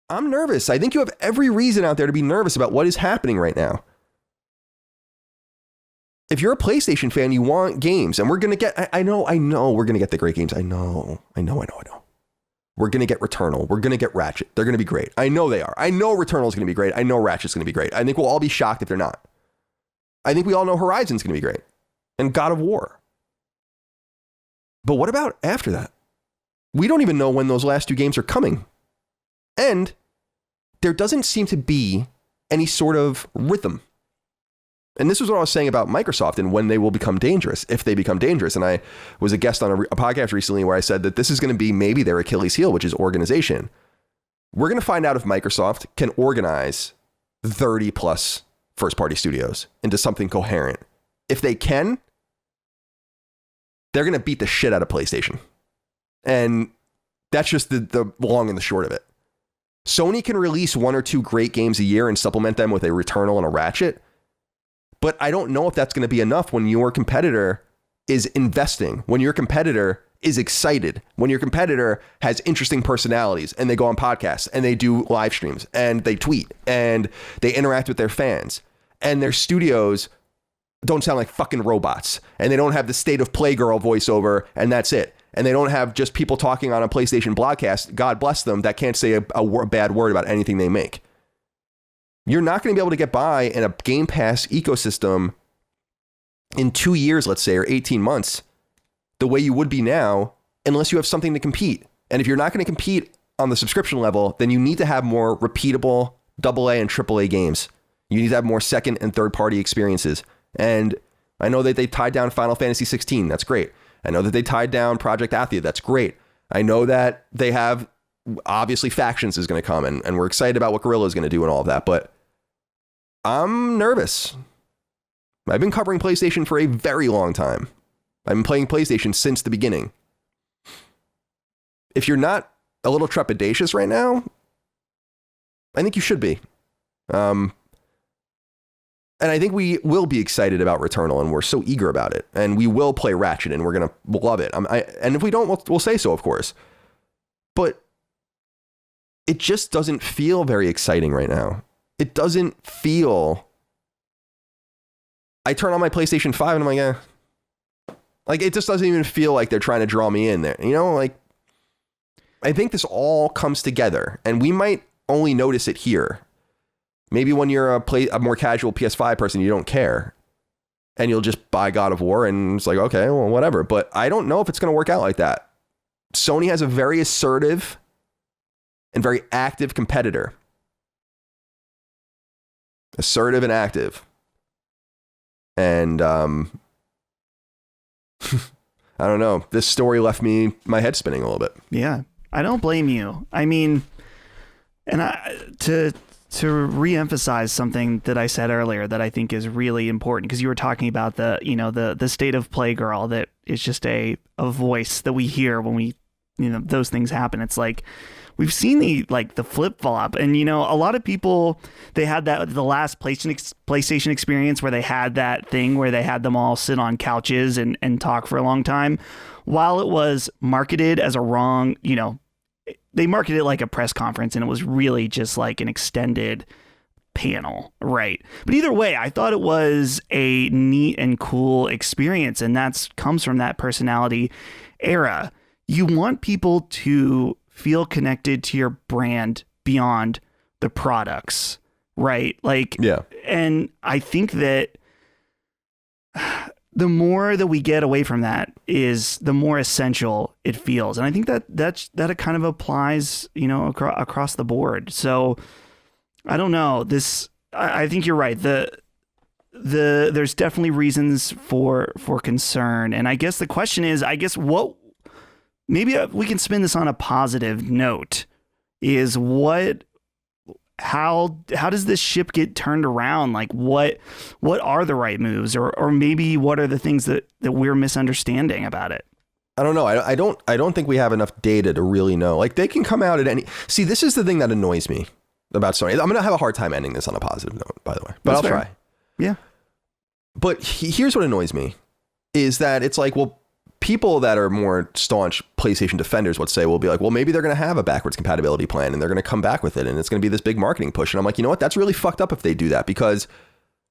I'm nervous. I think you have every reason out there to be nervous about what is happening right now. If you're a PlayStation fan, you want games, and we're going to get, I know we're going to get the great games. I know. We're going to get Returnal. We're going to get Ratchet. They're going to be great. I know they are. I know Returnal is going to be great. I know Ratchet's going to be great. I think we'll all be shocked if they're not. I think we all know Horizon's going to be great. And God of War. But what about after that? We don't even know when those last 2 games are coming. And there doesn't seem to be any sort of rhythm. And this is what I was saying about Microsoft and when they will become dangerous, if they become dangerous. And I was a guest on a podcast recently where I said that this is going to be maybe their Achilles heel, which is organization. We're going to find out if Microsoft can organize 30 plus first party studios into something coherent. If they can, they're going to beat the shit out of PlayStation. And that's just the long and the short of it. Sony can release 1 or 2 great games a year and supplement them with a Returnal and a Ratchet. But I don't know if that's going to be enough when your competitor is investing, when your competitor is excited, when your competitor has interesting personalities and they go on podcasts and they do live streams and they tweet and they interact with their fans and their studios don't sound like fucking robots and they don't have the State of Play girl voiceover and that's it. And they don't have just people talking on a PlayStation blogcast, God bless them, that can't say a bad word about anything they make. You're not going to be able to get by in a Game Pass ecosystem in 2 years, let's say, or 18 months, the way you would be now, unless you have something to compete. And if you're not going to compete on the subscription level, then you need to have more repeatable AA and AAA games. You need to have more second and third party experiences. And I know that they tied down Final Fantasy 16. That's great. I know that they tied down Project Athia. That's great. I know that they have, obviously, Factions is going to come, and we're excited about what Guerrilla is going to do and all of that. But I'm nervous. I've been covering PlayStation for a very long time. I've been playing PlayStation since the beginning. If you're not a little trepidatious right now, I think you should be. And I think we will be excited about Returnal, and we're so eager about it. And we will play Ratchet, and we're going to love it. And if we don't, we'll say so, of course. But it just doesn't feel very exciting right now. It doesn't feel... I turn on my PlayStation 5 and I'm like, Like, it just doesn't even feel like they're trying to draw me in there. You know, like, I think this all comes together, and we might only notice it here. Maybe when you're a more casual PS5 person, you don't care. And you'll just buy God of War, and it's like, okay, well, whatever. But I don't know if it's going to work out like that. Sony has a very assertive and very active competitor. Assertive and active. And I don't know. This story left my head spinning a little bit. Yeah, I don't blame you. I mean, and to reemphasize something that I said earlier that I think is really important, because you were talking about the State of Play girl that is just a voice that we hear when we, those things happen. It's like, we've seen the flip flop, and a lot of people, they had the last PlayStation experience where they had that thing where they had them all sit on couches and talk for a long time. While it was marketed as a wrong, they marketed it like a press conference, and it was really just like an extended panel, right? But either way, I thought it was a neat and cool experience, and that comes from that personality era. You want people to feel connected to your brand beyond the products, right? Like, yeah. And I think that the more that we get away from that is the more essential it feels. And I think that it kind of applies, across the board. So I don't know I think you're right. There's definitely reasons for concern. And I guess the question is, maybe we can spin this on a positive note, is how does this ship get turned around? Like, what are the right moves, or maybe what are the things that we're misunderstanding about it? I don't know. I don't think we have enough data to really know. Like, they can come out at any... See, this is the thing that annoys me about Sony. I'm going to have a hard time ending this on a positive note, by the way, but I'll try. Yeah. But here's what annoys me is that it's like, well, people that are more staunch PlayStation defenders would say, will be like, well, maybe they're going to have a backwards compatibility plan and they're going to come back with it and it's going to be this big marketing push. And I'm like, you know what? That's really fucked up if they do that, because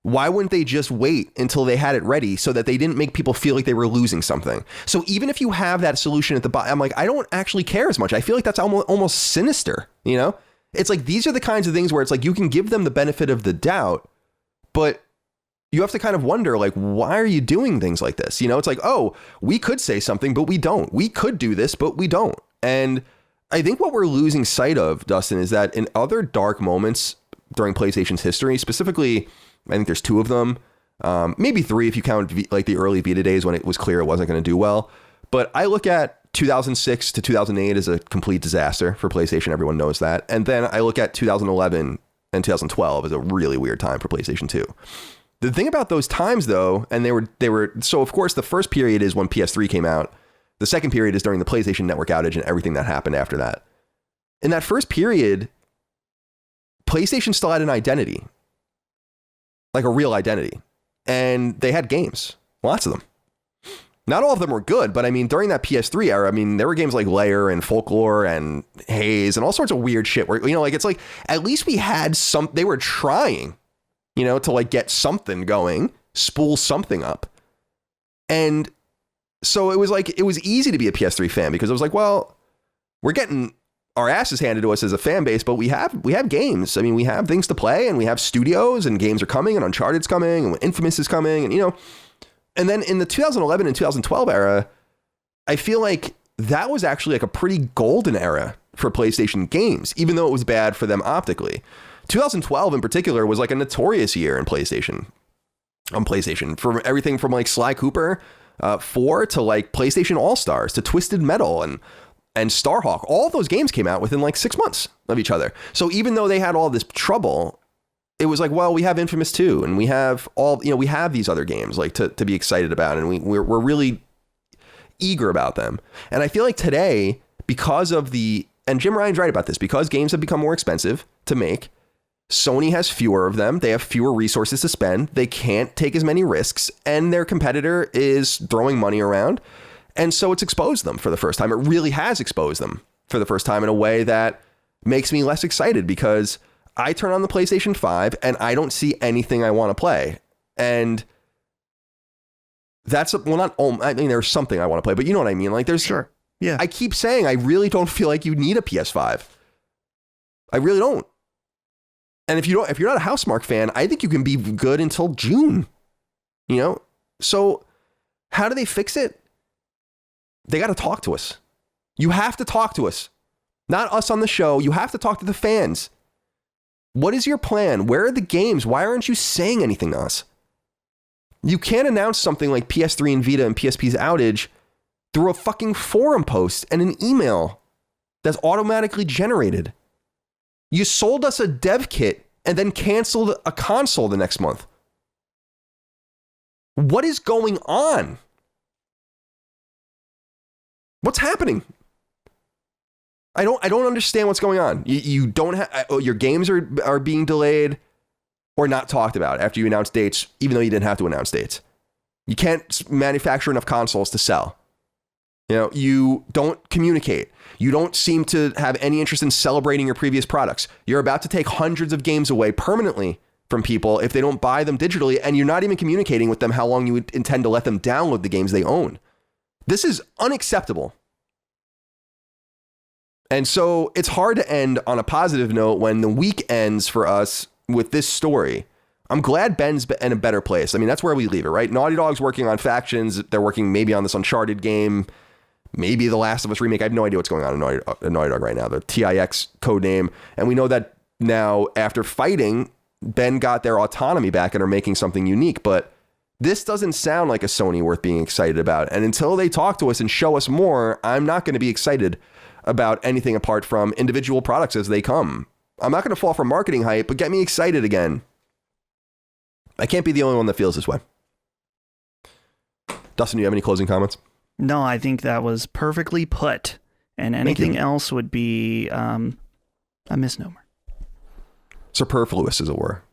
why wouldn't they just wait until they had it ready so that they didn't make people feel like they were losing something? So even if you have that solution at the bottom, I'm like, I don't actually care as much. I feel like that's almost sinister, you know? It's like, these are the kinds of things where it's like, you can give them the benefit of the doubt, but you have to kind of wonder, like, why are you doing things like this? You know, it's like, oh, we could say something, but we don't. We could do this, but we don't. And I think what we're losing sight of, Dustin, is that in other dark moments during PlayStation's history, specifically, I think there's 2 of them, maybe 3 if you count like the early Vita days when it was clear it wasn't going to do well. But I look at 2006 to 2008 as a complete disaster for PlayStation. Everyone knows that. And then I look at 2011 and 2012 as a really weird time for PlayStation 2. The thing about those times, though, and they were so, of course, the first period is when PS3 came out. The second period is during the PlayStation Network outage and everything that happened after that. In that first period, PlayStation still had an identity. Like a real identity. And they had games. Lots of them. Not all of them were good, but I mean, during that PS3 era, I mean, there were games like Layer and Folklore and Haze and all sorts of weird shit where, you know, like, it's like, at least we had they were trying, you know, to like get something going, spool something up. And so it was like, it was easy to be a PS3 fan because it was like, well, we're getting our asses handed to us as a fan base, but we have games. I mean, we have things to play and we have studios and games are coming and Uncharted's coming and Infamous is coming and, you know, and then in the 2011 and 2012 era, I feel like that was actually like a pretty golden era for PlayStation games, even though it was bad for them optically. 2012 in particular was like a notorious year in PlayStation, for everything from like Sly Cooper 4 to like PlayStation All-Stars to Twisted Metal and Starhawk. All of those games came out within like 6 months of each other. So even though they had all this trouble, it was like, well, we have Infamous 2 and we have all, you know, we have these other games like to be excited about, and we're really eager about them. And I feel like today, because of and Jim Ryan's right about this, because games have become more expensive to make, Sony has fewer of them. They have fewer resources to spend. They can't take as many risks, and their competitor is throwing money around. And so it's exposed them for the first time. It really has exposed them for the first time in a way that makes me less excited, because I turn on the PlayStation 5 and I don't see anything I want to play. And that's, well, not, I mean, there's something I want to play, but you know what I mean? Like, there's, sure. Yeah. I keep saying, I really don't feel like you need a PS5. I really don't. And if you're not a Housemarque fan, I think you can be good until June, you know? So how do they fix it? They got to talk to us. You have to talk to us, not us on the show. You have to talk to the fans. What is your plan? Where are the games? Why aren't you saying anything to us? You can't announce something like PS3 and Vita and PSP's outage through a fucking forum post and an email that's automatically generated. You sold us a dev kit and then canceled a console the next month. What is going on? What's happening? I don't understand what's going on. You don't have, your games are being delayed or not talked about after you announce dates, even though you didn't have to announce dates. You can't manufacture enough consoles to sell. You know, you don't communicate. You don't seem to have any interest in celebrating your previous products. You're about to take hundreds of games away permanently from people if they don't buy them digitally, and you're not even communicating with them how long you would intend to let them download the games they own. This is unacceptable. And so it's hard to end on a positive note when the week ends for us with this story. I'm glad Ben's in a better place. I mean, that's where we leave it, right? Naughty Dog's working on Factions. They're working maybe on this Uncharted game, maybe the Last of Us remake. I have no idea what's going on in Naughty Dog right now, the TIX code name. And we know that now after fighting, Ben got their autonomy back and are making something unique. But this doesn't sound like a Sony worth being excited about. And until they talk to us and show us more, I'm not going to be excited about anything apart from individual products as they come. I'm not going to fall for marketing hype, but get me excited again. I can't be the only one that feels this way. Dustin, do you have any closing comments? No, I think that was perfectly put. And anything else would be a misnomer. Superfluous, as it were.